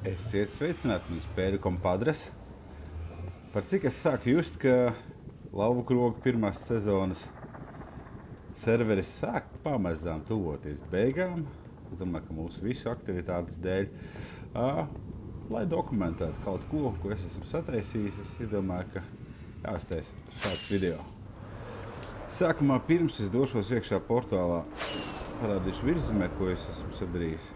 Esiet sveicināti, mani spēļu kompadres. Par cik es sāku just, ka Lauvu kroga pirmās sezonas serveris sāk pamazām tuvoties beigām. Es domāju, ka mūsu visu aktivitātes dēļ, lai dokumentētu kaut ko, ko es esmu sataisījis, es izdomāju, ka jāuztais šāds video. Sākumā pirms es došos iekšā portālā, parādīšu virsmē, ko es esmu sadarījis.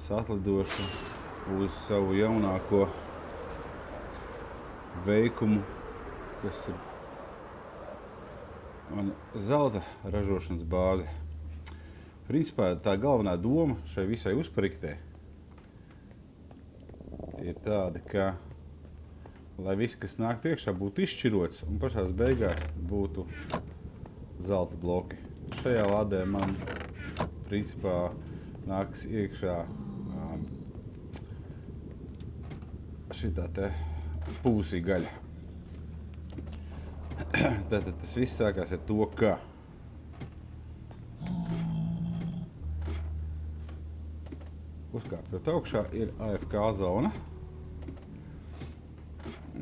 Es atlidošu uz savu jaunāko veikumu, kas ir mana zelta ražošanas bāze. Principā tā galvenā doma šai visai uzpariktē ir tāda, ka lai viss, kas nāk iekšā, būtu izšķirots un pašās beigās būtu zelta bloki. Šajā lādē man principā nāks iekšā šitā te pūsī gaļa. Tātad tas viss sākās ar to, ka uzkāpjot augšā ir AFK zona.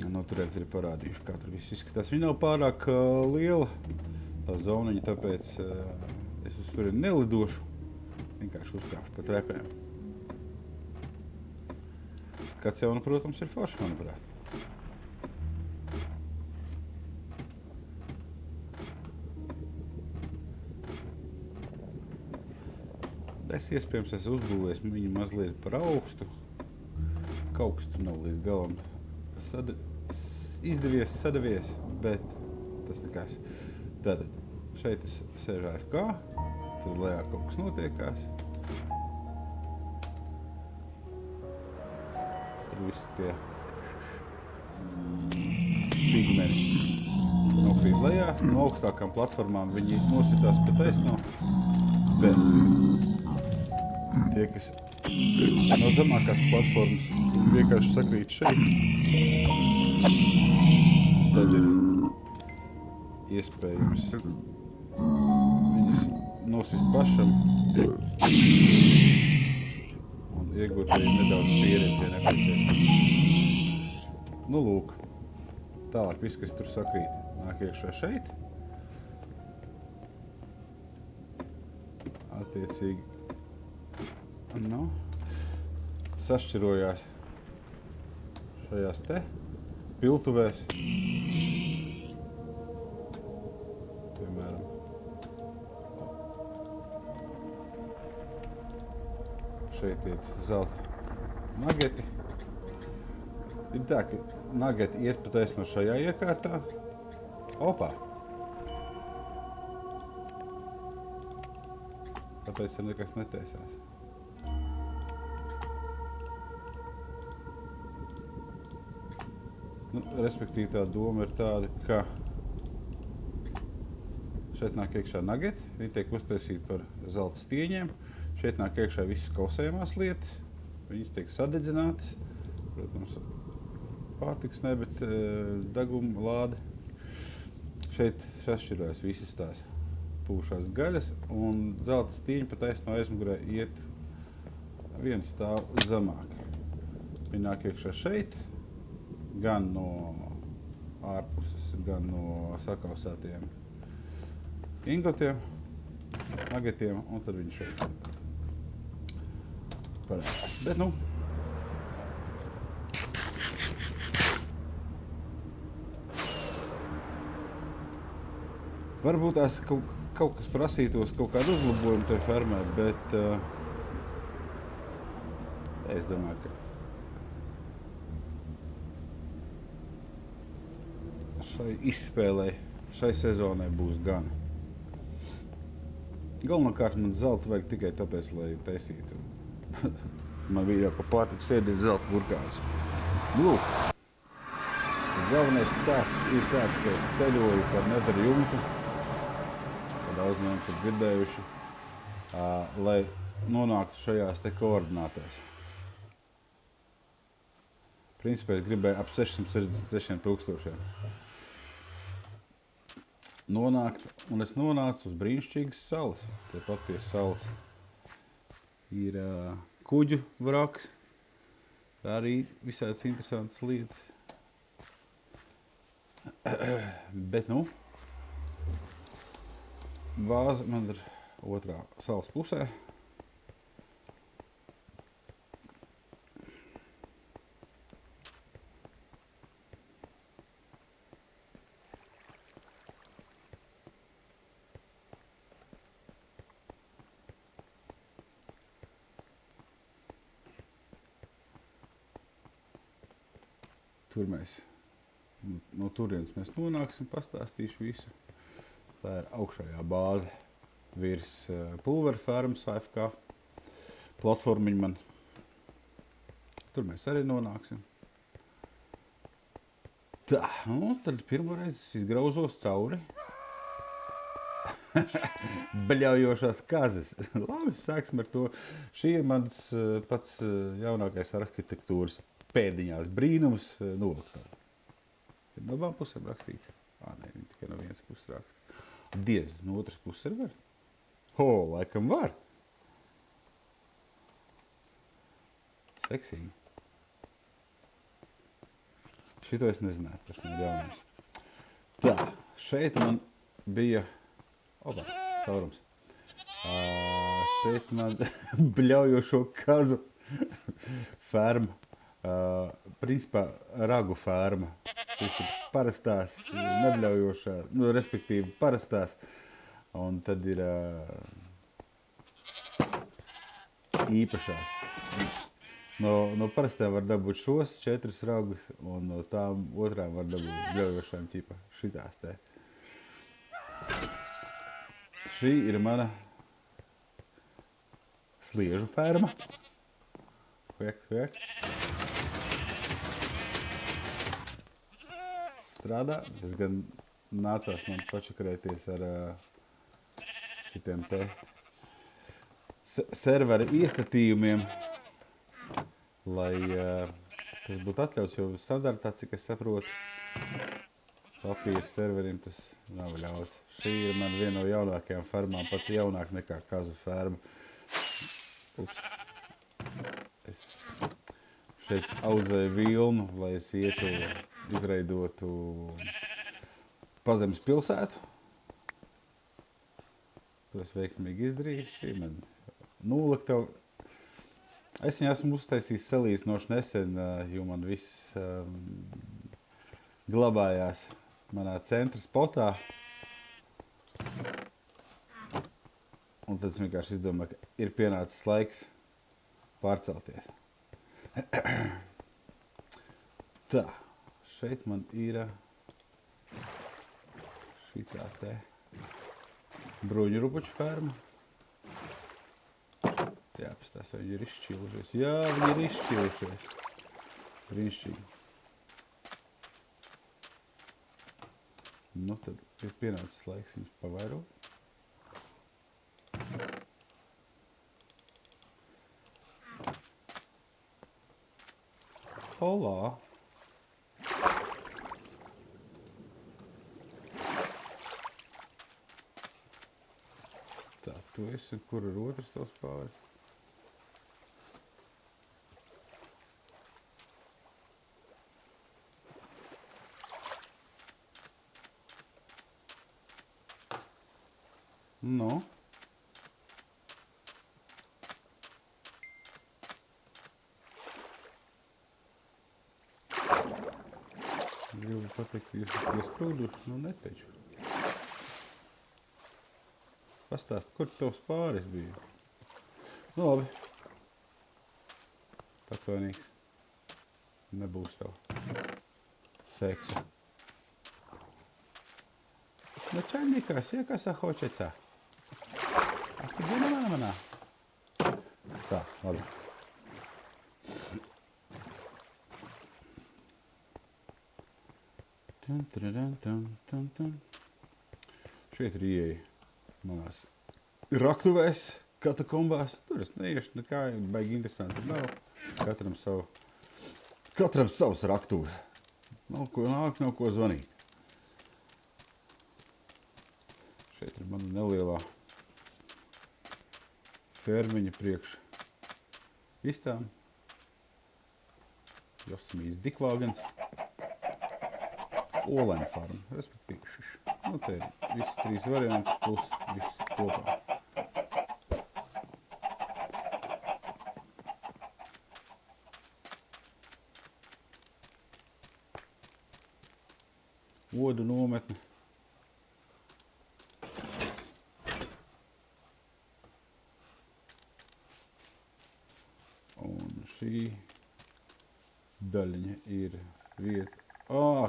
No turēdz arī parādīšu, kā tur viss izskatās. Viņa nav pārāk liela, tā zoniņa, tāpēc es uz turi nelidošu, vienkārši uzkāpšu pa trepēm. Skats jau, protams, ir forši, manuprāt. Es iespējams esmu uzbūvējis viņu mazliet par augstu. Kaut kas tur nav līdz galam izdevies, sadavies, bet tas nekas. Tātad, šeit es sēžu AFK, tad lejā kaut kas notiekās. Tur visi tie pigmeni nokrīt lejā. No augstākām platformām viņi nositās pa taisno, bet tie, kas no zemākās platformas vienkārši sakrīt šeit, tad ir iespējams viņus nosist pašam un iegūt arī nedaudz pieredzi, ja nepieciešams. Nu, lūk, tālāk viss, kas tur sakrīt, nāk iekšā šeit. Attiecīgi, sašķirojās šajās te piltuvēs. Piemēram, šeit iet zelta nageti. Ir tā, ka nageti iet pa taisno šajā iekārtā. Opā! Tāpēc ir nekas netaisās. Respektīvi tā doma ir tāda, ka šeit nāk iekšā nageti, viņi tiek uztaisīti par zelta stieņiem, šeit nāk iekšā visas kausējumās lietas, viņas tiek sadedzinātas, protams, pārtiks ne, bet deguma lāde. Šeit sašķirojas visas tās pūšās gaļas, un zelta stieņi pa taisno aizmugurē iet vienu stāvu zemāk. Viņi nāk iekšā šeit, gan no ārpuses, gan no sakausētiem ingotiem, nagetiem, un tad viņi šeit parādās. Bet, varbūt tās kaut kas prasītos, kaut kādu uzlabojumu tai fermē, bet es domāju, ka šai izspēlei, šai sezonai būs gan. Galvenokārt man zelta vajag tikai tāpēc, lai taisītu. Man vīļāko pārtiku sēdīt zelta burkāns. Lūk, galvenais stāsts ir tāds, ka es ceļoju par Nether jumtu, ko daudz no jums ir dzirdējuši, lai nonāktu šajās te koordinātēs. Principā es gribēju ap 666 000. Nonākt, un es nonācu uz brīnišķīgas salas. Tepat pie salas ir kuģu vraks, Arī visādas interesantas lietas. Bet, nu, vāze man ir otrā salas pusē. Tur mēs, no turienes mēs nonāksim, pastāstīšu visu. Tā ir augšējā bāze virs pulvera fermas AFK. Platformiņa man. Tur mēs arī nonāksim. Tā, nu, tad pirmoreiz izgrauzos cauri. Bļaujošās kazes. Labi, sāksim ar to. Šī ir mans pats jaunākais arhitektūras pēdiņās brīnums noliktā. Ir no abām pusēm rakstīts. Nē, viņi tikai no vienas puses raksta. Diez, no otras puses ir var? Laikam var. Seksīgi. Šito es nezināju, tas man ir jaunums. Tā, šeit man bija... Opa, caurums. Šeit man bļaujošo kazu ferma. Principā ragu ferma. Šis ir parastās, nebļaujošās, nu, respektīvi parastās. Un tad ir īpašās. No parastām var dabūt šos 4 ragus, un no tām otrām var dabūt bļaujošām ķipa šitās te. Šī ir mana sliežu ferma. Fiek. Strādā. Es gan nācās man pačakarēties ar šitiem te servera iestatījumiem, lai tas būtu atļauts, jo standartā, cik es saprotu, papīra serveriem tas nav ļauts. Šī ir man viena no jaunākajām fermām, pat jaunāk nekā kazu ferma. Ups. Es šeit audzēju vilnu, lai es izveidotu pazemes pilsētu. To es veiksmīgi izdarīju. Šī man noliktava. Es viņu esmu uztaisījis salīdzinoši nesen, jo man viss glabājās manā centra spotā. Un tad es vienkārši izdomāju, ka ir pienācis laiks pārcelties. Tā, šeit man ir šitā te bruņurupuču ferma. Jā, pēc viņi ir izšķīlušies. Jā, viņi ir izšķīlušies. Brīnišķīgi. Nu, tad ir pienācis laiks viņus pavairot. Holā! Tā, tu esi, kur ir otrs tavs pāris? Nu? Gribu pateikt, ka jūs esat iesprūduši, nu neteicu. Pastāst, kur tavs pāris bija? Nu labi. Pats vainīgs. Nebūs tev seksa. Начальника, сека хочется. Офигенно она. Так, ладно. Šeit ir ieeja manās raktuvēs, katakombās. Tur es neiešu nekā, baigi interesanti nav. Katram savs raktuve. Nav ko nāk, nav ko zvanīt. Šeit ir mana nelielā fermiņa priekš istām. Josmīs Dikvāgens. Olaņa farma, respektīvi šiš. Nu, te ir visi 3 varianti plus viss kopā. Odu nometne. Un šī daļiņa ir vieta.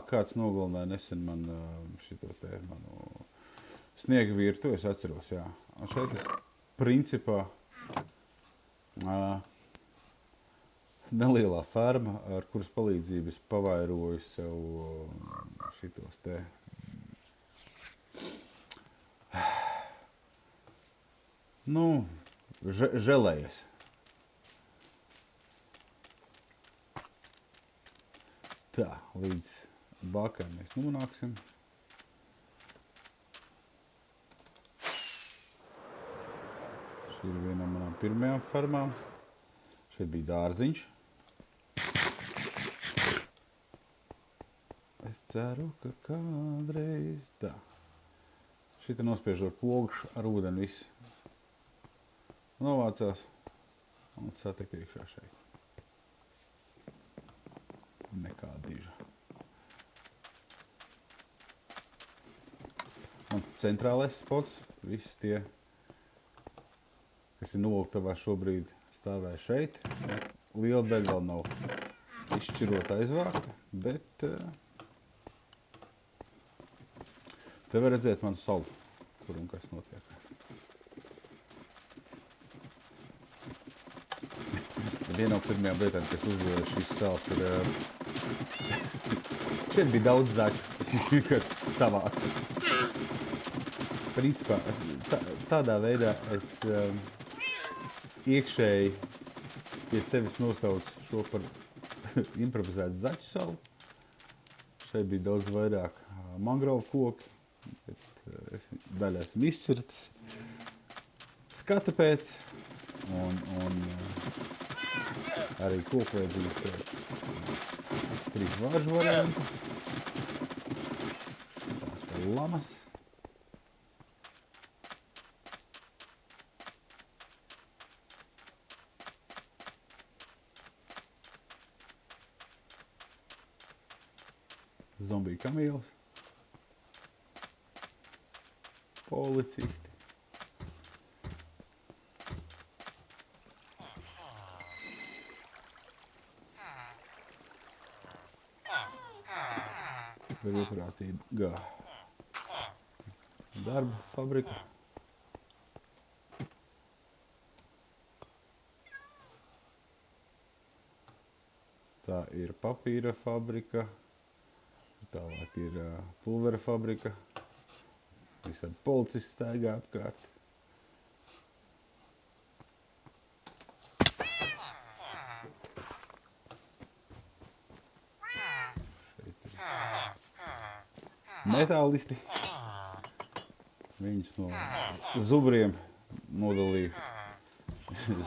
Kāds nogalināja nesen man šito te manu sniega virtu, es atceros, jā. Un šeit es principā nelielā ferma, ar kuras palīdzību es pavairoju sev šitos te želejas. Tā, līdz bākai mēs nonāksim. Šī ir viena no manām pirmajām fermām. Šeit bija dārziņš. Es ceru, ka kādreiz tā. Šita nospiežot pogšu ar ūdeni viss novācās un satika iekšā šeit. Nekā diža. Un centrālais spots, visi tie, kas ir Novilktavā šobrīd stāvēja šeit. Liela daļa vēl nav izšķirot aizvākta, bet te var redzēt manu salu, kur un kas notiek. Viena no pirmajām lietām, kas uzvēja šīs salas, ir šeit bija daudz zaķu, es vienkārši savācu. Principā, tādā veidā es iekšēji pie sevis nosaucu šo par improvizētu zaķu salu. Šeit bija daudz vairāk mangrovu koki, bet daļā esam izcirtas. Skata pēc un arī kokveidības pēc 3 vāržu variantu. Tās kā lamas. Zombiju kamīls. Policisti. Brīvprātīga darba fabrika. Tā ir papīra fabrika. Tālāk ir pulvera fabrika. Visādi policisti staigā apkārt. Metālisti. Viņus no zubriem nodalīja.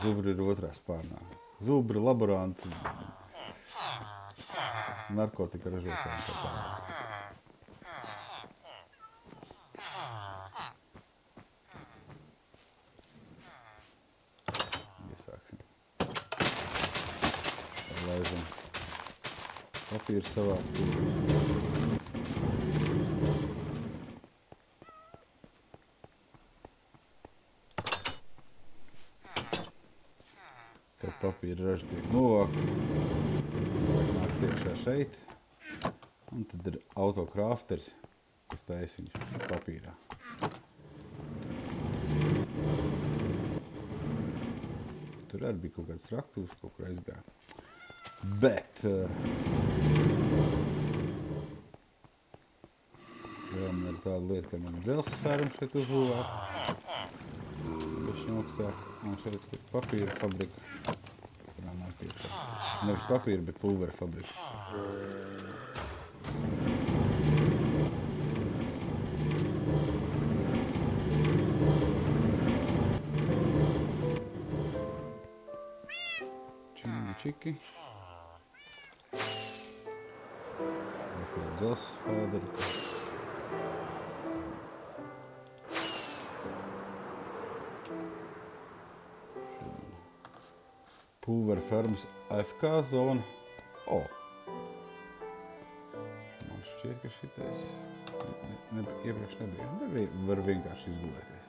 Zubri ir otrā spārnā. Zubri, laboranti, narkotika ražotāji. Iesāksim. Laižam papīru savākt. Kad papīra raža tiek novākta, nāk iekšā šeit, un tad ir autokrafters, kas taisa viņus papīrā. Tur arī bija kaut kāds raktūrs, kaut kur aizgāja. Bet vēl man ir tāda lieta, ka man dzelzs ferma šeit uzbūvēt. Un šeit ir papīra fabrika, kurā nāk iekšā. Nevis papīra, bet pulvera fabrika. Čiki. dzels fāderi. Pulver fermas AFK zona. O! Man šķiet, ka šitais iepriekš nebija. Var vienkārši izgulēties.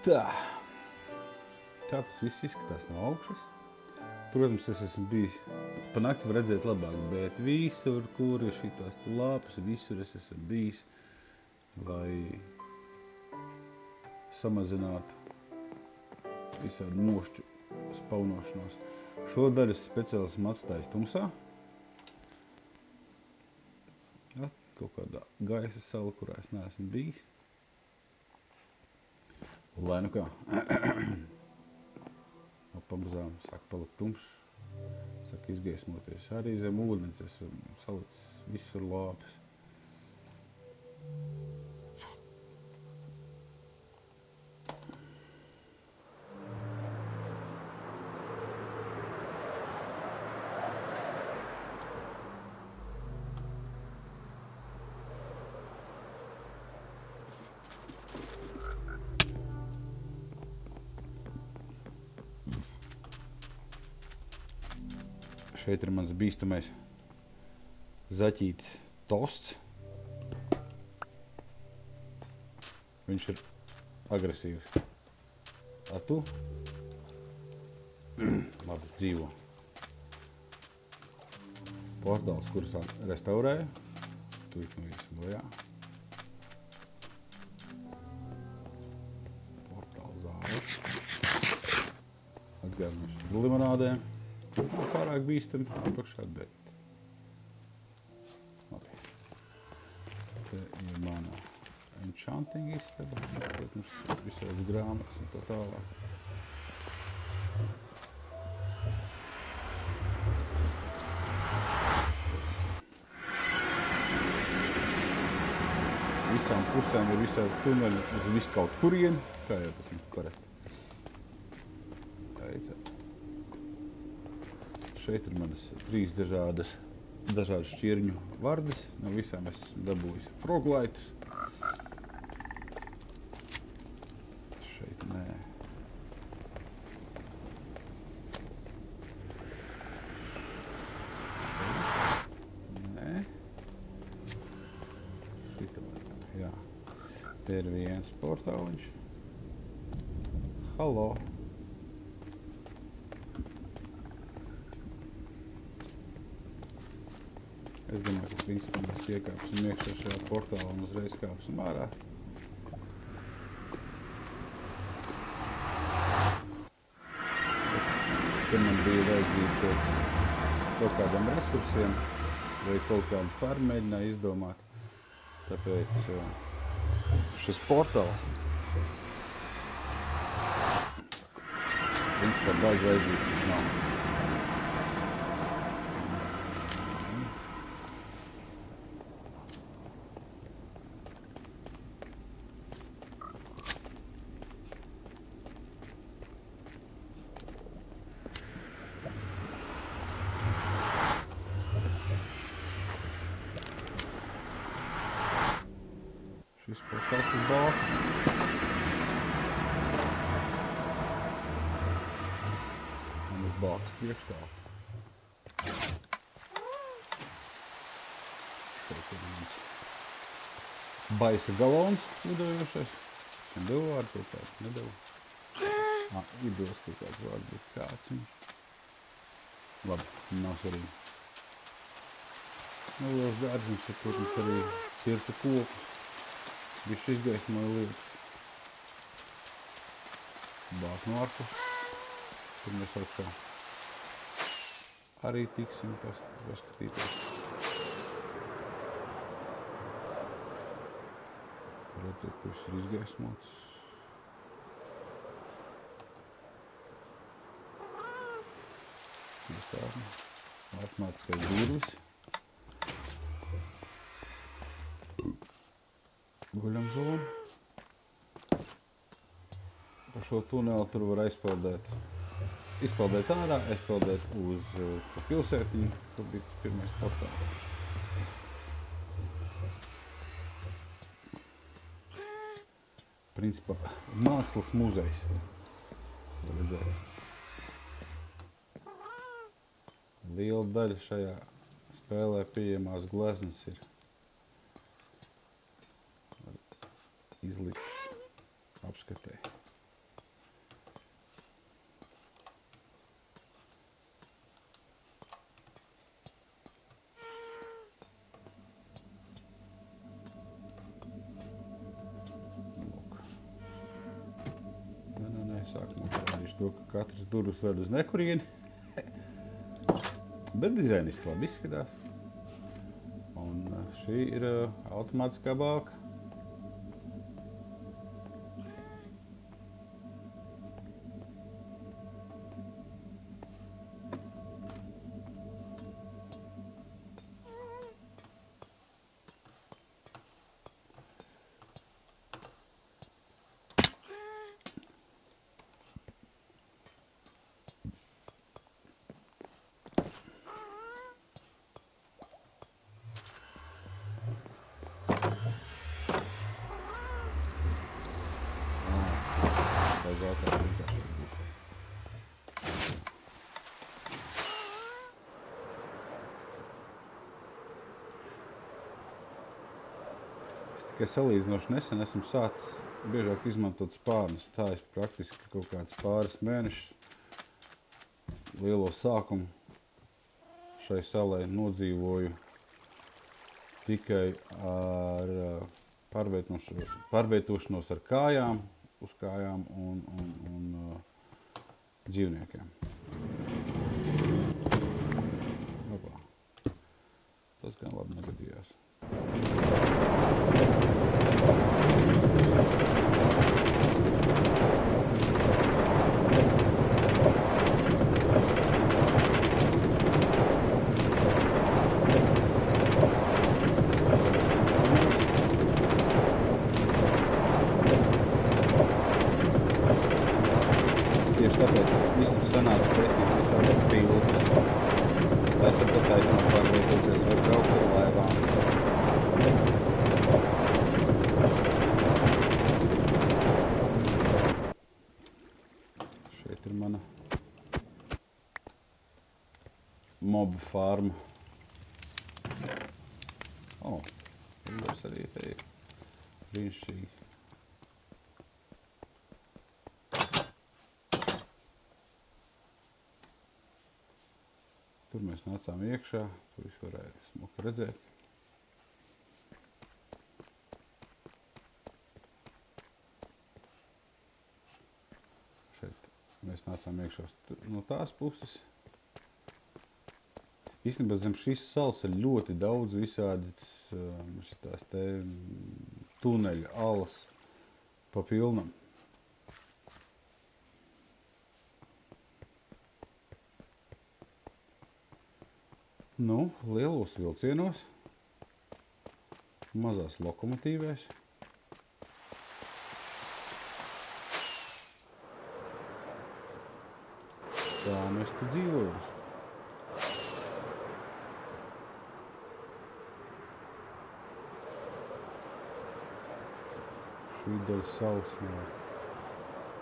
Tā. Tā tas viss izskatās no augšas. Protams, es esmu bijis, pa nakti var redzēt labāk, bet visur, kur ir šitās lāpas, visur es esmu bijis, lai samazinātu visādu mošķu spaunošanos. Šo daļu es speciāli esmu atstājis tumsā. Ja, kaut kādā gaisa sala, kurā es neesmu bijis. Lai nu kā. Pamazām sāk palikt tumšs, sāk izgaismoties. Arī zem ūdens esmu salicis visur lāpes. Šeit ir mans bīstamais zaķītis tosts. Viņš ir agresīvs. A tu? Labi, dzīvo. Portāls, kurus restaurēju. Tūlīt no visu bojā. Portāls zāles. Atgādināšu limonādēm. Nav pārāk bīstami apakšā, bet labi. Te ir mana enchanting istaba, protams, visādas grāmatas un tā tālāk. Visām pusēm ir visādi tuneļi uz visu kaut kurieni, kā jau tas ir parasti. Šeit ir manas 3 dažādas šķirņu vardes. No visām es dabūju froglaitus. Šeit nē. Nē. Šita var, jā. Te ir viens portāliņš. Halo. Es domāju, ka principā mēs iekāpsim iekšā šajā portālā un uzreiz kāpsim ārā. Te man bija vajadzība pēc kaut kādiem resursiem vai kaut kādu farmu mēģināju izdomāt. Tāpēc šis portāls principā baigi vajadzīgs viņš nav. Šis portāls ir balts. Man ir balts priekšstāv. Šeit ir viens baisa galons lidojošais. Es devu vārdu kaut kādu, nedevu. Idos kaut kāds vārdu, bet kāds viņš. Labi, nav svarīgi. Liels dārziņš ir, protams, arī cirta kokus. Viņš izgaismoja lietas. Bāk no ārpus. Tur mēs augšā arī tiksim paskatīties. Redzēt, ka viss ir izgaismots. Iestādni. Automātiskais durvis. Guļam zonu. Pa šo tuneli tur var izpeldēt ārā, aizpeldēt uz pilsētiņu, kur bija tas pirmais portāls. Principā mākslas muzejs. Redzēt. Liela daļa šajā spēlē pieejamās gleznas ir izliktas apskatē. Sākumā parādīšu to, ka katrs durvis ved uz nekurieni. Bet dizainiski labi izskatās. Un šī ir automātiskā bāka. Es tikai salīdzinoši nesen esmu sācis biežāk izmantot spārnus. Tā es praktiski kaut kāds pāris mēnešus lielo sākumu šai salai nodzīvoju tikai ar pārvietošanos ar kājām, uz kājām un dzīvniekiem. Opā. Tas gan labi negadījās. Tieši tāpēc visur sanāca taisīt visādas piltus. Esam pat taisnām pārvietoties vai braukt ar laivām. Šeit ir mana mobu farma. Rindars arī te ir brīnišķīgi. Tur mēs nācām iekšā, tur visu varēja smuki redzēt. Šeit mēs nācām iekšā no tās puses. Īstenībā zem šīs salas ir ļoti daudz visādas šitās te tuneļa alas pa pilnam. Nu, lielos vilcienos, mazās lokomotīvēs. Tā mēs te dzīvojam. Šī daļa salas nav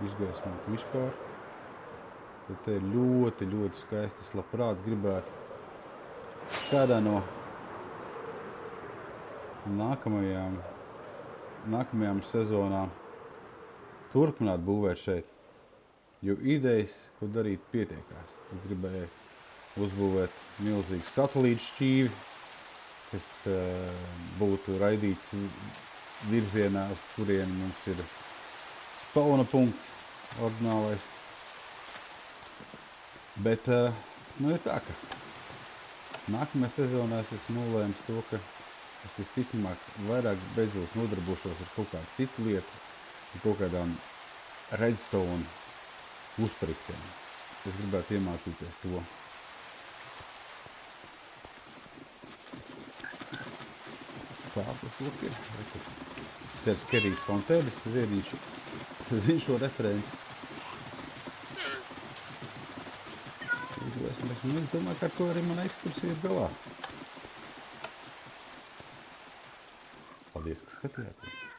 izgaismota vispār. Bet te ir ļoti, ļoti skaisti. Es labprāt gribētu kādā no nākamajām sezonām turpināt būvēt šeit, jo idejas, ko darīt, pietiekās. Es gribēju uzbūvēt milzīgu satelītu šķīvi, kas būtu raidīts virzienā, uz kurieni mums ir spawna punkts ordinālais. Bet, nu ir tā, ka nākamajā sezonā es nolēmu to, ka es visticamāk vairāk beidzot nodarbošos ar kaut kādu citu lietu, ar kaut kādām redstone uzpariktiem. Es gribētu iemācīties to. Tā tas lūk ir. Sērs Kerijs Fontēlis, ziedīšu. Zinu šo referenci. Es domāju, ka ar to arī mana ekskursija ir galā. Paldies, ka skatījāties!